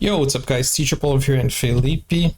Yo, what's up guys, Teacher Paul here and Felipe.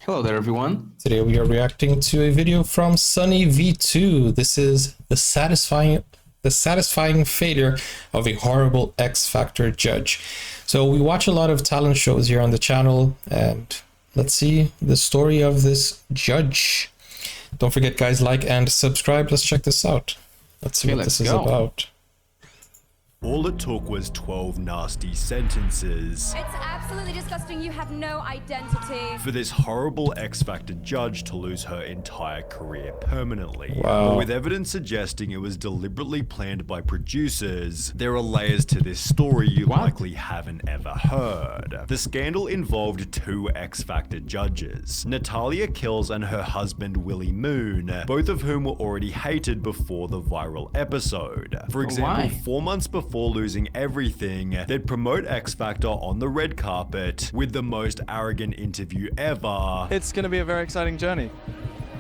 Hello there everyone. Today we are reacting to a video from Sunny V2. This is the satisfying failure of a horrible X Factor judge. So we watch a lot of talent shows here on the channel and let's see the story of this judge. Don't forget guys, like and subscribe. Let's check this out. Let's see what this is about. All it took was 12 nasty sentences. It's absolutely disgusting. You have no identity. For this horrible X Factor judge to lose her entire career permanently. Wow. But with evidence suggesting it was deliberately planned by producers, there are layers to this story you likely haven't ever heard. The scandal involved two X Factor judges, Natalia Kills and her husband Willie Moon, both of whom were already hated before the viral episode. For example, 4 months before losing everything, they'd promote X Factor on the red carpet with the most arrogant interview ever. It's gonna be a very exciting journey.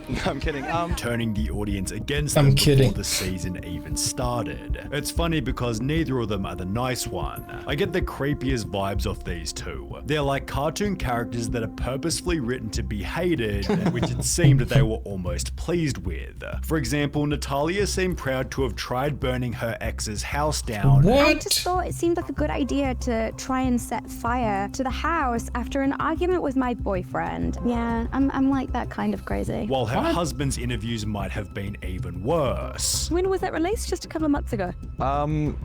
No, I'm kidding. Turning the audience against them before the season even started. It's funny because neither of them are the nice one. I get the creepiest vibes off these two. They're like cartoon characters that are purposefully written to be hated, which it seemed they were almost pleased with. For example, Natalia seemed proud to have tried burning her ex's house down. What? I just thought it seemed like a good idea to try and set fire to the house after an argument with my boyfriend. Yeah, I'm like that kind of crazy. While her husband's interviews might have been even worse. When was that released? Just a couple of months ago. I'm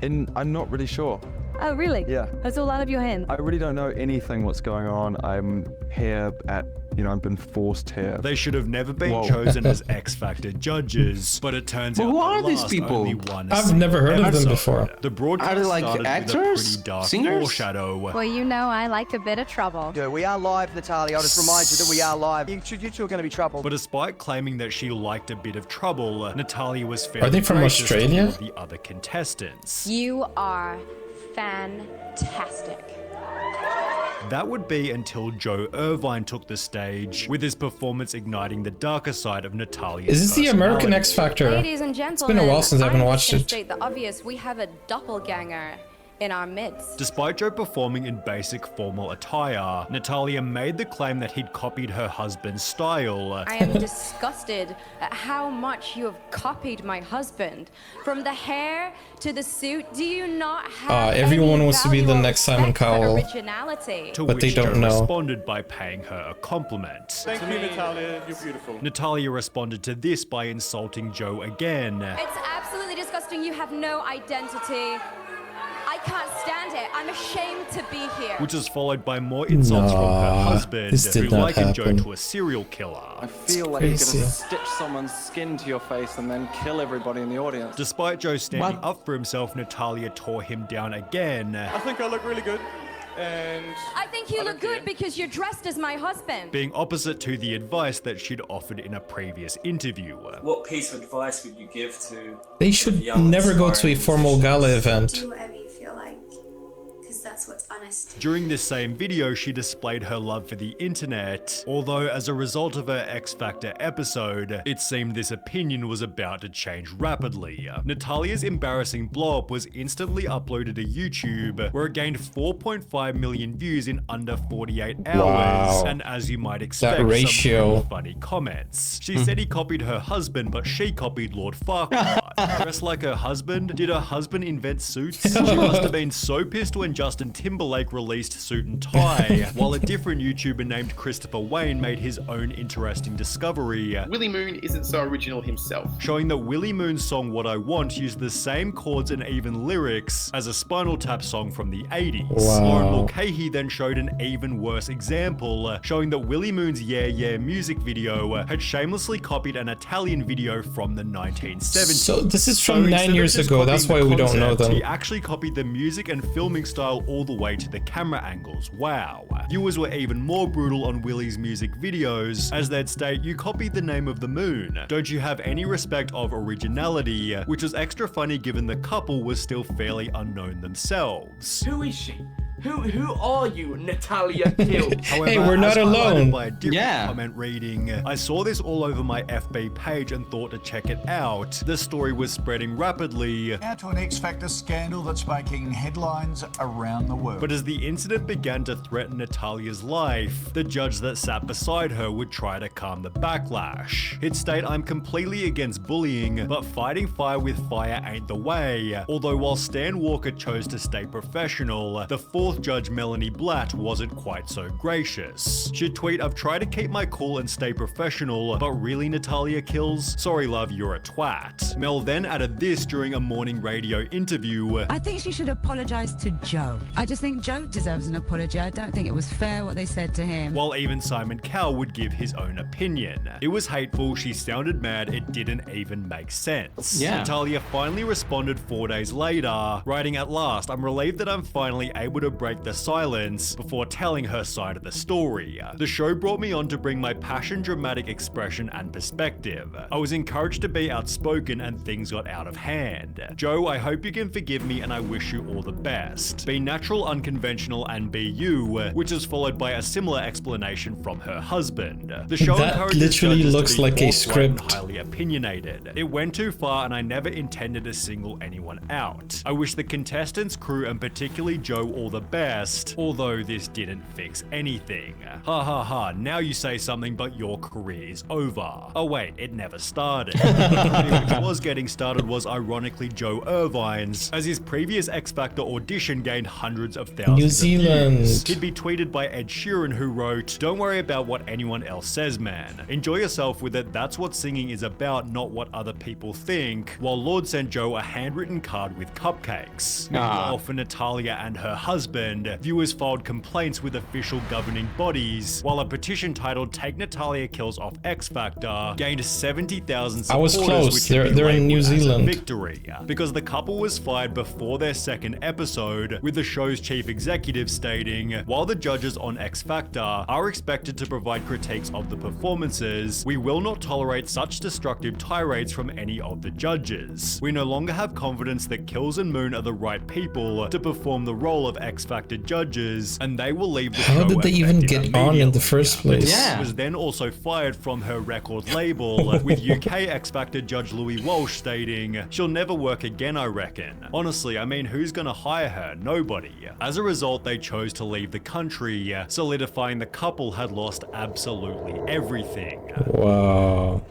not really sure. Oh, really? Yeah. That's all out of your hand. I really don't know anything what's going on. I'm here at, I've been forced here. They should have never been chosen as X Factor judges, but it turns out who are these last people? only one I've never heard of them before. The broadcast Are they like started actors? with a pretty dark Singers? foreshadow. Well, you know I like a bit of trouble. Yeah, we are live, Natalia. I'll just remind you that we are live. You two are going to be trouble. But despite claiming that she liked a bit of trouble, Natalia was fairly Are they from gracious Australia? toward the other contestants. You are fantastic. That would be until Joe Irvine took the stage, with his performance igniting the darker side of Natalia's Is this the American X Factor? Ladies and gentlemen, It's been a while since I haven't watched it. State the obvious. We have a doppelganger in our midst. Despite Joe performing in basic formal attire, Natalia made the claim that he'd copied her husband's style. I am disgusted at how much you have copied my husband. From the hair to the suit, do you not have everyone any wants to be the value or next Simon respect for Cowell. originality? To But which they don't Joe know. responded by paying her a compliment. Thank you, Natalia. You're beautiful. Natalia responded to this by insulting Joe again. It's absolutely disgusting. You have no identity. I can't stand it. I'm ashamed to be here. Which is followed by more insults from her husband, this did who not likened Joe happen. to a serial killer. I feel like you're crazy. gonna stitch someone's skin to your face and then kill everybody in the audience. Despite Joe standing up for himself, Natalia tore him down again. I think I look really good, and I think you look good because you're dressed as my husband. Being opposite to the advice that she'd offered in a previous interview. What piece of advice would you give to They should never go to a formal gala event. Do whatever you feel like, because that's what's honest. During this same video, she displayed her love for the internet, although as a result of her X Factor episode, it seemed this opinion was about to change rapidly. Natalia's embarrassing blow-up was instantly uploaded to YouTube, where it gained 4.5 million views in under 48 hours, Wow. and as you might expect, That ratio. some pretty funny comments. She said he copied her husband, but she copied Lord Farquaad. Dressed like her husband? Did her husband invent suits? She must have been so pissed when Justin Timberlake released Suit and Tie, while a different YouTuber named Christopher Wayne made his own interesting discovery. Willie Moon isn't so original himself. Showing that Willie Moon's song What I Want used the same chords and even lyrics as a Spinal Tap song from the 80s. Wow. Lauren Mulcahy then showed an even worse example, showing that Willie Moon's Yeah Yeah music video had shamelessly copied an Italian video from the 1970s. So this is from 9 instead of years just ago, that's copying why the we don't know concept, them. He actually copied the music and filming style all the way to the camera angles. Wow. Viewers were even more brutal on Willie's music videos, as they'd state, "You copied the name of the moon. Don't you have any respect of originality?" Which was extra funny given the couple was still fairly unknown themselves. Who is she? Who are you, Natalia Kill? However, Hey, we're not as highlighted alone. by a different Yeah. comment reading, I saw this all over my FB page and thought to check it out. The story was spreading rapidly. Now to an X Factor scandal that's making headlines around the world. But as the incident began to threaten Natalia's life, the judge that sat beside her would try to calm the backlash. He'd state, "I'm completely against bullying, but fighting fire with fire ain't the way." Although while Stan Walker chose to stay professional, the fourth judge, Melanie Blatt, wasn't quite so gracious. She'd tweet, "I've tried to keep my cool and stay professional, but really, Natalia Kills? Sorry love, you're a twat." Mel then added this during a morning radio interview. I think she should apologise to Joe. I just think Joe deserves an apology. I don't think it was fair what they said to him. While even Simon Cowell would give his own opinion. It was hateful, she sounded mad, it didn't even make sense. Yeah. Natalia finally responded 4 days later, writing, "At last, I'm relieved that I'm finally able to break the silence," before telling her side of the story. "The show brought me on to bring my passion, dramatic expression, and perspective. I was encouraged to be outspoken and things got out of hand. Joe, I hope you can forgive me and I wish you all the best. Be natural, unconventional, and be you," which is followed by a similar explanation from her husband. The show That encourages literally judges looks to be like a forthright and script. highly opinionated. It went too far and I never intended to single anyone out. I wish the contestants, crew, and particularly Joe all the best, although this didn't fix anything. Ha ha ha, now you say something but your career is over. Oh wait, it never started. Which was getting started was ironically Joe Irvine's, as his previous X Factor audition gained hundreds of thousands New Zealand. of views. He'd be tweeted by Ed Sheeran, who wrote, "Don't worry about what anyone else says, man. Enjoy yourself with it, that's what singing is about, not what other people think," while Lord sent Joe a handwritten card with cupcakes. Meanwhile, for Natalia and her husband, viewers filed complaints with official governing bodies, while a petition titled "Take Natalia Kills Off X Factor" gained 70,000 supporters. I was close. Which would be They're in labeled New as a Zealand. victory, because the couple was fired before their second episode, with the show's chief executive stating, "While the judges on X Factor are expected to provide critiques of the performances, we will not tolerate such destructive tirades from any of the judges. We no longer have confidence that Kills and Moon are the right people to perform the role of X Factor judges, and they will leave the show." How did they even effective get on in the immediately. first place? Yeah. Was then also fired from her record label, with UK X Factor judge Louis Walsh stating, "She'll never work again, I reckon. Honestly, I mean, who's gonna hire her? Nobody." As a result, they chose to leave the country, solidifying the couple had lost absolutely everything. Wow.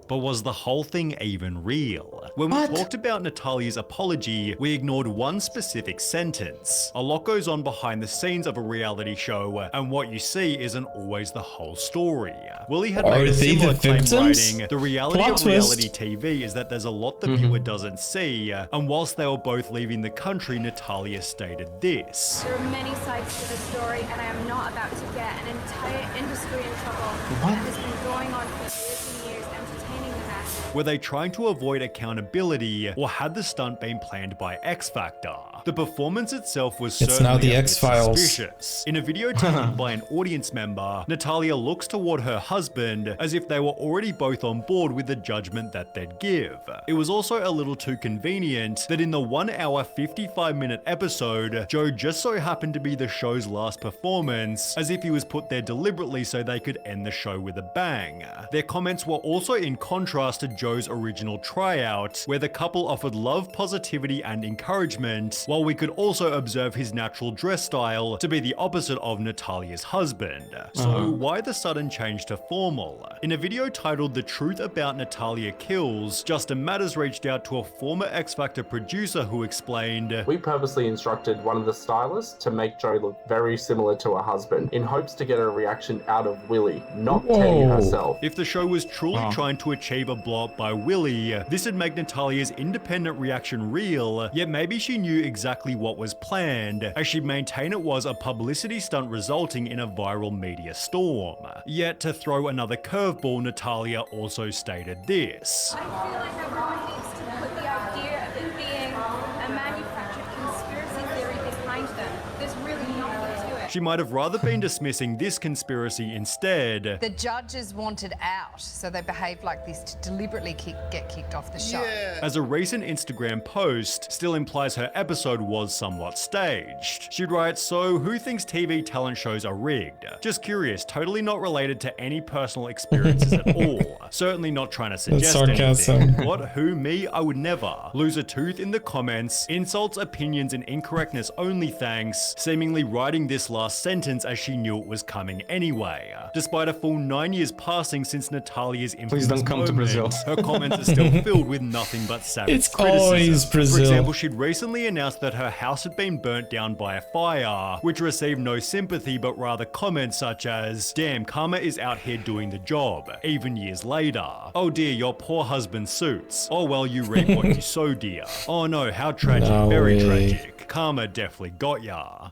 But was the whole thing even real? When we talked about Natalia's apology, we ignored one specific sentence. A lot goes on behind the scenes of a reality show, and what you see isn't always the whole story. Willie had Are made a they similar the claim victims? writing, "The reality Plot of twist. reality TV is that there's a lot the viewer doesn't see," and whilst they were both leaving the country, Natalia stated this. There are many sides to the story, and I am not about to get an entire industry in trouble that has been going on for years and years, entertaining the masses. Were they trying to avoid accountability, or had the stunt been planned by X Factor? The performance itself was It's certainly now the a bit X-Files. suspicious. In a video taken by an audience member, Natalia looks toward her husband as if they were already both on board with the judgment that they'd give. It was also a little too convenient that in the 1 hour 55-minute episode, Joe just so happened to be the show's last performance, as if he was put there deliberately so they could end the show with a bang. Their comments were also in contrast to Joe's original tryout, where the couple offered love, positivity, and encouragement, while we could also observe his natural dress style to be the opposite of Natalia's husband. So why the sudden change to formal? In a video titled "The Truth About Natalia Kills," Justin Matters reached out to a former X Factor producer who explained, "We purposely instructed one of the stylists to make Joe look very similar to her husband, in hopes to get a reaction out of Willie, not Teddy herself." If the show was truly trying to achieve a blow-up by Willie, this would make Natalia's independent reaction real, yet maybe she knew exactly what was planned, as she'd maintain it was a publicity stunt resulting in a viral media storm. Yet to throw another curveball, Natalia also stated this. I feel like everyone needs to put the idea of it being a manufactured conspiracy theory behind them. There's really nothing to it. She might have rather been dismissing this conspiracy instead. The judges wanted out, so they behaved like this to deliberately get kicked off the show. As a recent Instagram post still implies her episode was somewhat staged. She writes, "So who thinks TV talent shows are rigged? Just curious, totally not related to any personal experiences at all. Certainly not trying to suggest sarcasm. anything. What, who, me? I would never. Lose a tooth in the comments, insults, opinions, and incorrectness only thanks, seemingly writing this last sentence as she knew it was coming anyway. Despite a full 9 years passing since Natalia's infamous don't come to moment, Brazil. her comments are still filled with nothing but savage It's criticism. always Brazil. For example, she'd recently announced that her house had been burnt down by a fire, which received no sympathy but rather comments such as, "Damn, karma is out here doing the job," even years later. "Oh dear, your poor husband suits. Oh well, you reap what you sow, dear. Oh no, how tragic, No very way. tragic. Karma definitely got ya."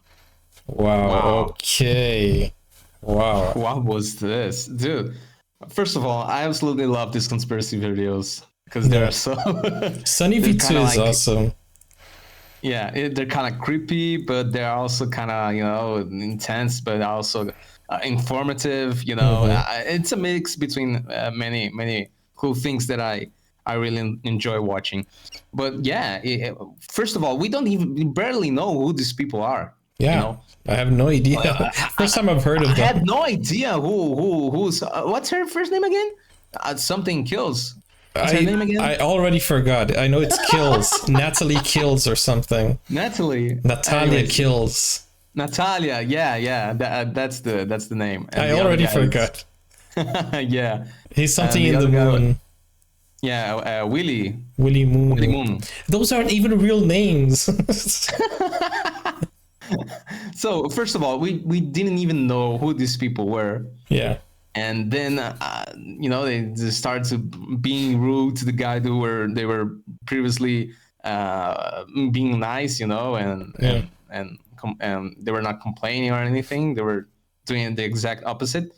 Wow. Okay. Wow. What was this? Dude, first of all, I absolutely love these conspiracy videos because they're so... Sunny they're V2 kinda is like- awesome. Yeah, they're kind of creepy, but they're also kind of, intense, but also informative, It's a mix between many cool things that I really enjoy watching. But yeah, first of all, we barely know who these people are. Yeah. I have no idea. First time I've heard of I them. had no idea who's what's her first name again? Something Kills. What's her name again? I already forgot. I know it's Kills. Natalie Kills or something. Natalia Anyways. Kills. Natalia, yeah. That's the name. And I the other already guy forgot. yeah. He's something And in the other guy- moon. Yeah, Willy Moon. Willy Moon. Those aren't even real names. So first of all, we didn't even know who these people were. Yeah. And then they just started to being rude to the guy they were previously being nice, and they were not complaining or anything. They were doing the exact opposite.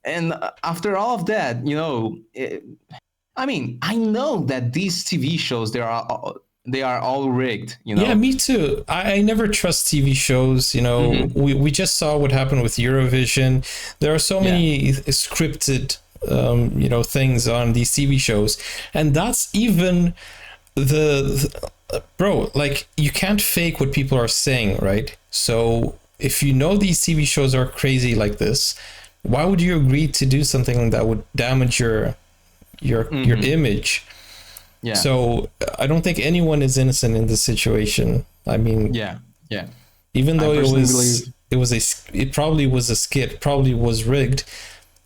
And after all of that, I know that these TV shows they are all rigged. Yeah, me too. I never trust TV shows. We just saw what happened with Eurovision. There are so many scripted, things on these TV shows, and that's even bro. Like, you can't fake what people are saying, right? So if you know these TV shows are crazy like this, why would you agree to do something that would damage your image? Yeah. So I don't think anyone is innocent in this situation. I mean, yeah. Even though I personally it probably was a skit, probably was rigged.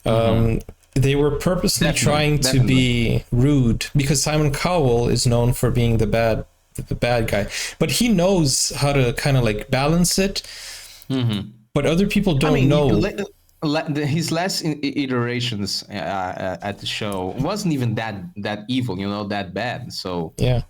They were purposely trying to be rude because Simon Cowell is known for being the bad guy, but he knows how to kind of like balance it. But other people don't know. His last iterations at the show wasn't even that evil, that bad. So yeah,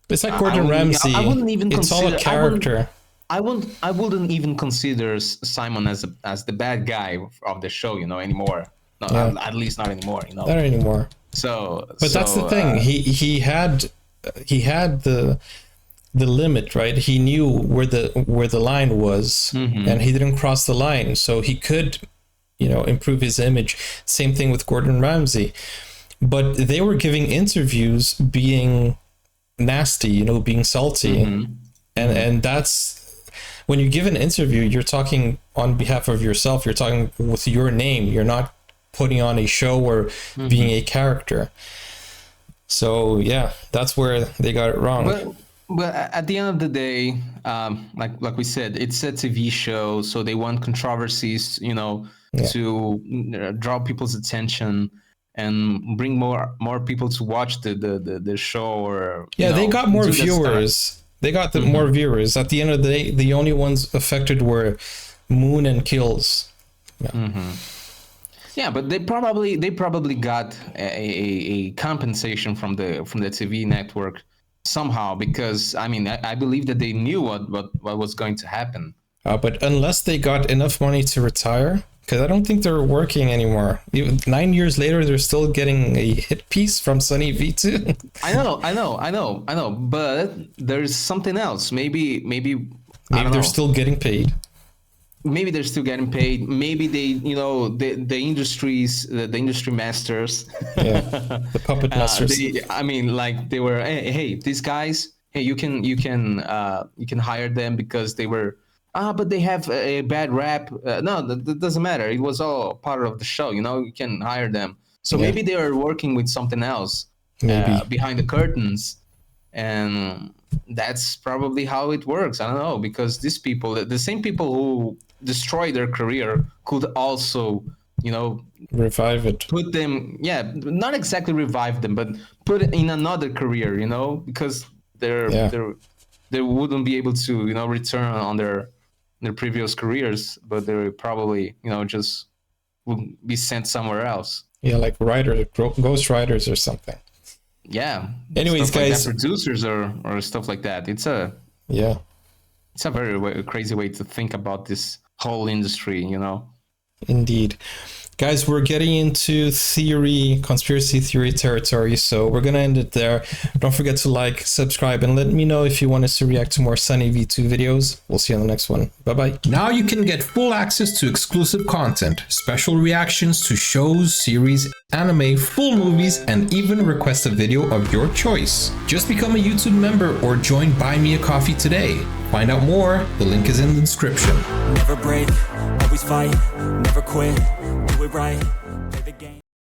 it's like Gordon Ramsay. I wouldn't even it's consider, all a character. I wouldn't even consider Simon as the bad guy of the show, anymore. No, at least not anymore. Not anymore. But that's the thing. He had the limit, right? He knew where the line was, and he didn't cross the line, so he could, improve his image. Same thing with Gordon Ramsay, but they were giving interviews being nasty, being salty, and that's when you give an interview, you're talking on behalf of yourself. You're talking with your name. You're not putting on a show or being a character. So yeah, that's where they got it wrong. But at the end of the day, like we said, it's a TV show, so they want controversies, to draw people's attention and bring more people to watch the show. Or they got more viewers. They got more viewers. At the end of the day, the only ones affected were Moon and Kills. Yeah, but they probably got a compensation from the TV network somehow, because I believe that they knew what was going to happen. But unless they got enough money to retire, because I don't think they're working anymore. Even 9 years later, they're still getting a hit piece from Sunny V2. I know. But there's something else. Maybe they're still getting paid. maybe they're still getting paid. Maybe they, you know, the industries, the industry masters. Yeah, the puppet masters. I mean, like they were, hey, these guys, hey, you can hire them because they were, but they have a bad rap. No, that doesn't matter. It was all part of the show. You know, you can hire them. So Yeah. maybe they are working with something else behind the curtains, and that's probably how it works. I don't know, because these people, the same people who destroy their career, could also, you know, revive it. Put them, yeah, not exactly revive them, but put it in another career, you know, because they wouldn't be able to, you know, return on their previous careers, but they probably, you know, just would be sent somewhere else. Yeah, like writers, ghost writers or something. Yeah. Anyways, stuff like guys, that, producers or stuff like that. It's a very crazy way to think about this whole industry, you know. Indeed. Guys, we're getting into conspiracy theory territory, so we're going to end it there. Don't forget to like, subscribe, and let me know if you want us to react to more Sunny V2 videos. We'll see you on the next one. Bye-bye. Now you can get full access to exclusive content, special reactions to shows, series, anime, full movies, and even request a video of your choice. Just become a YouTube member or join Buy Me a Coffee today. Find out more, the link is in the description. Never break, always fight, never quit, do it right.